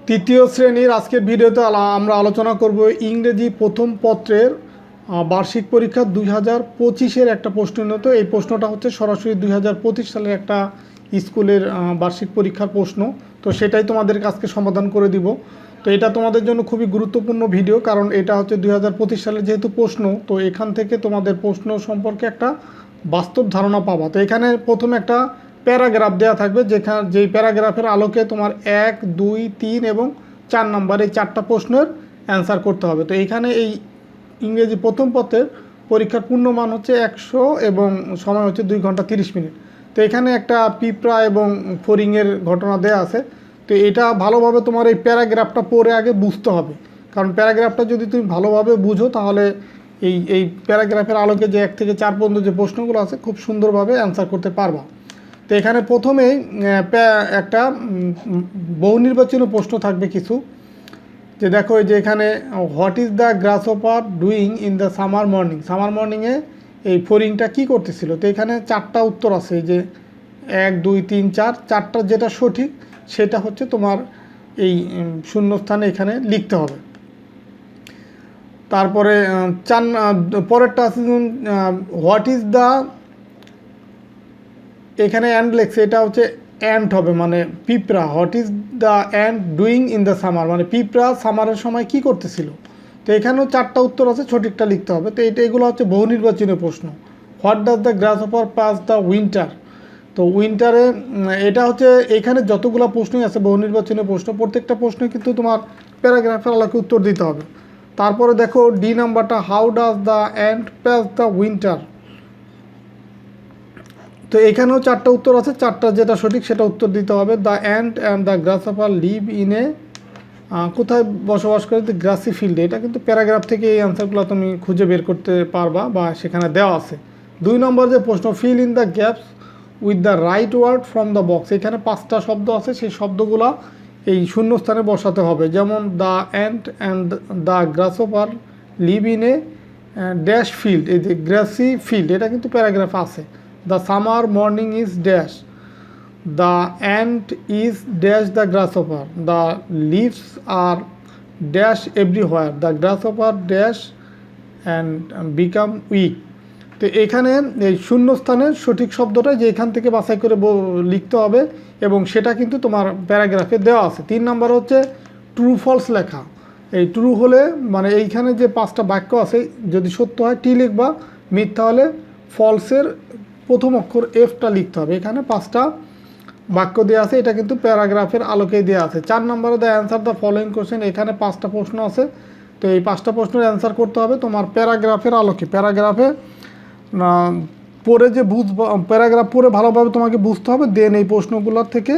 তৃতীয় শ্রেণীর আজকের ভিডিওতে আমরা আলোচনা করব ইংরেজি প্রথম পত্রের বার্ষিক পরীক্ষা 2025-এর একটা প্রশ্ন নিয়ত। এই প্রশ্নটা হচ্ছে সরাসরি 2025 সালের একটা স্কুলের বার্ষিক পরীক্ষার প্রশ্ন। তো সেটাই তোমাদেরকে আজকে সমাধান করে দিব। তো এটা তোমাদের জন্য খুবই গুরুত্বপূর্ণ ভিডিও, কারণ এটা হচ্ছে 2025 সালের যেহেতু প্রশ্ন, তো এখান থেকে তোমাদের প্রশ্ন সম্পর্কে একটা বাস্তব ধারণা পাবা। তো এখানে প্রথমে একটা প্যারাগ্রাফ দেওয়া থাকবে, যেই প্যারাগ্রাফের আলোকে তোমার 1, 2, 3 এবং 4 নাম্বার এই 4টা প্রশ্নের অ্যান্সার করতে হবে। তো এইখানে এই ইংরেজি প্রথম পত্রের পরীক্ষার পূর্ণমান হচ্ছে 100 এবং সময় হচ্ছে 2 ঘন্টা 30 মিনিট। তো এখানে একটা পিঁপড়া এবং ফড়িংয়ের ঘটনা দেওয়া আছে। তো এটা ভালোভাবে তোমার এই প্যারাগ্রাফটা পড়ে আগে বুঝতে হবে, কারণ প্যারাগ্রাফটা যদি তুমি ভালোভাবে বুঝো তাহলে এই প্যারাগ্রাফের আলোকে যে 1 থেকে 4 পর্যন্ত যে প্রশ্নগুলো আছে খুব সুন্দরভাবে অ্যান্সার করতে পারবা। তো এখানে প্রথমেই একটা বহু নির্বাচনী প্রশ্ন থাকবে কিছু, যে দেখো যে এখানে what is the grasshopper doing in the summer morning. Summer মর্নিংয়ে এই ফড়িংটা কী করতেছিল। তো এখানে 4টা উত্তর আছে, এই যে 1, 2, 3, 4, 4টা যেটা সঠিক সেটা হচ্ছে তোমার এই শূন্যস্থানে এখানে লিখতে হবে। তারপরে পরেরটা আছে হোয়াট ইজ দ্য, এখানে অ্যান্ড লেখছে, এটা হচ্ছে অ্যান্ট হবে মানে পিঁপড়া। What is the ant doing in the summer, মানে পিঁপড়া সামারের সময় কি করতেছিল। তো এখানেও 4টা উত্তর আছে, সঠিকটা লিখতে হবে। তো এগুলো হচ্ছে বহু নির্বাচনী প্রশ্ন। What does the গ্রাসহপার pass the winter. তো উইন্টারে এটা হচ্ছে এখানে যতগুলো প্রশ্নই আছে বহু নির্বাচনী প্রশ্ন, প্রত্যেকটা প্রশ্নে কিন্তু তোমার প্যারাগ্রাফের আলোকে উত্তর দিতে হবে। তারপরে দেখো ডি নাম্বারটা, how does the ant pass the winter. তো এখানেও 4টা উত্তর আছে, 4টা যেটা সঠিক সেটা উত্তর দিতে হবে। The ant and the গ্রাসহপার live in a, কোথায় বসবাস করে, দ্য গ্রাসি ফিল্ডে। এটা কিন্তু প্যারাগ্রাফ থেকে এই অ্যান্সারগুলো তুমি খুঁজে বের করতে পারবা বা সেখানে দেওয়া আছে। 2 নম্বর যে প্রশ্ন, fill in the gaps with the right word from the box. এখানে 5টা শব্দ আছে, সেই শব্দগুলো এই শূন্যস্থানে বসাতে হবে। যেমন the ant and the গ্রাসহপার live in a dash field, এই যে গ্রাসি ফিল্ড এটা কিন্তু প্যারাগ্রাফ আছে। The summer morning is dash. The ant is dash the grasshopper. The leaves are dash everywhere. The grasshopper dash and become weak. তো এখানে এই শূন্যস্থানের সঠিক শব্দটা যে এখান থেকে বাছাই করে লিখতে হবে, এবং সেটা কিন্তু তোমার প্যারাগ্রাফে দেওয়া আছে। 3 নম্বর হচ্ছে ট্রু ফলস লেখা। এই ট্রু হলে মানে এইখানে যে 5টা বাক্য আছে, যদি সত্য হয় টি লিখবা, মিথ্যা হলে ফলসের প্রথম অক্ষর এফটা লিখতে হবে। এখানে 5টা বাক্য দেওয়া আছে, এটা কিন্তু প্যারাগ্রাফের আলোকেই দেওয়া আছে। 4 নম্বরে the answer the following question. এখানে 5টা প্রশ্ন আছে, তো এই 5টা প্রশ্নের অ্যান্সার করতে হবে তোমার প্যারাগ্রাফের আলোকে। প্যারাগ্রাফে পড়ে যে প্যারাগ্রাফ পড়ে ভালোভাবে তোমাকে বুঝতে হবে, দেন এই প্রশ্নগুলোর থেকে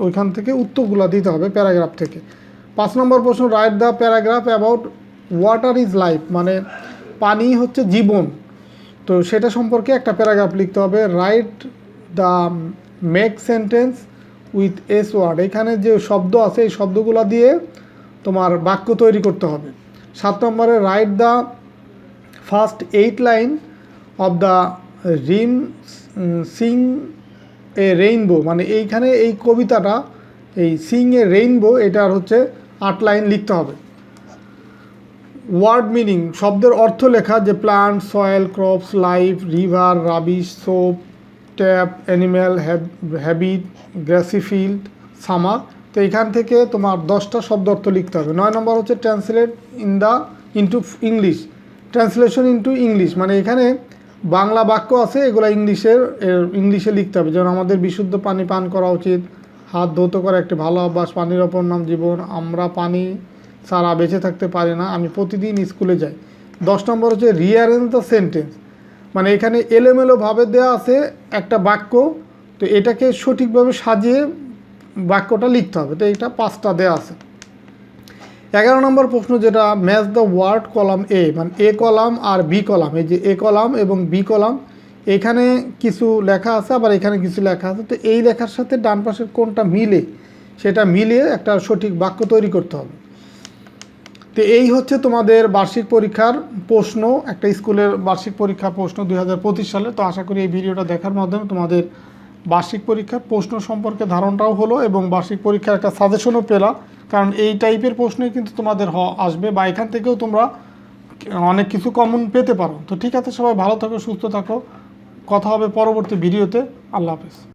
ওইখান থেকে উত্তরগুলো দিতে হবে প্যারাগ্রাফ থেকে। 5 নম্বর প্রশ্ন, write the paragraph about water is life, মানে পানি হচ্ছে জীবন। তো সেটা সম্পর্কে একটা প্যারাগ্রাফ লিখতে হবে। Write the make sentence with as word. এখানে যে শব্দ আছে এই শব্দগুলো দিয়ে তোমার বাক্য তৈরি করতে হবে। 7 নম্বরে write the first 8 line of the Rim Singh A rainbow, মানে এইখানে এই কবিতাটা এই সিং এ রেইনবো এটার হচ্ছে 8 লাইন লিখতে হবে। ওয়ার্ড মিনিং, শব্দের অর্থ লেখা, যে plant, soil, crops, life, river, rubbish, soap, tap, animal, habit, grassy field, summer. তো এইখান থেকে তোমার 10টা শব্দ অর্থ লিখতে হবে। 9 নম্বর হচ্ছে translate into English. Translation into English, মানে এখানে বাংলা বাক্য আছে, এগুলো ইংলিশে লিখতে হবে। যেমন আমাদের বিশুদ্ধ পানি পান করা উচিত, হাত ধৌত করা একটি ভালো অভ্যাস, পানির অপর নাম জীবন, আমরা পানি ছাড়া বেঁচে থাকতে পারি না, আমি প্রতিদিন স্কুলে যাই। 10 নম্বর হচ্ছে রিঅ্যারেঞ্জ দ্য সেন্টেন্স, মানে এখানে এলোমেলোভাবে দেওয়া আছে একটা বাক্য, তো এটাকে সঠিকভাবে সাজিয়ে বাক্যটা লিখতে হবে। তো এটা 5টা দেওয়া আছে। 11 নম্বর প্রশ্ন যেটা, match the word column A, মানে এ কলাম আর বি কলাম, এই যে এ কলাম এবং বি কলাম এখানে কিছু লেখা আছে, আবার এখানে কিছু লেখা আছে। তো এই লেখার সাথে ডান পাশের কোনটা মিলে সেটা মিলিয়ে একটা সঠিক বাক্য তৈরি করতে হবে। তো এই হচ্ছে তোমাদের বার্ষিক পরীক্ষার প্রশ্ন, একটা স্কুলের বার্ষিক পরীক্ষার প্রশ্ন 2025 সালে। তো আশা করি এই ভিডিওটা দেখার মাধ্যমে তোমাদের বার্ষিক পরীক্ষার প্রশ্ন সম্পর্কে ধারণাটাও হলো এবং বার্ষিক পরীক্ষার একটা সাজেশনও পেলা কারণ এই টাইপের প্রশ্নই কিন্তু তোমাদের আসবে, বা এখান থেকেও তোমরা অনেক কিছু কমন পেতে পারো। তো ঠিক আছে, সবাই ভালো থাকো, সুস্থ থাকো, কথা হবে পরবর্তী ভিডিওতে। আল্লাহ হাফেজ।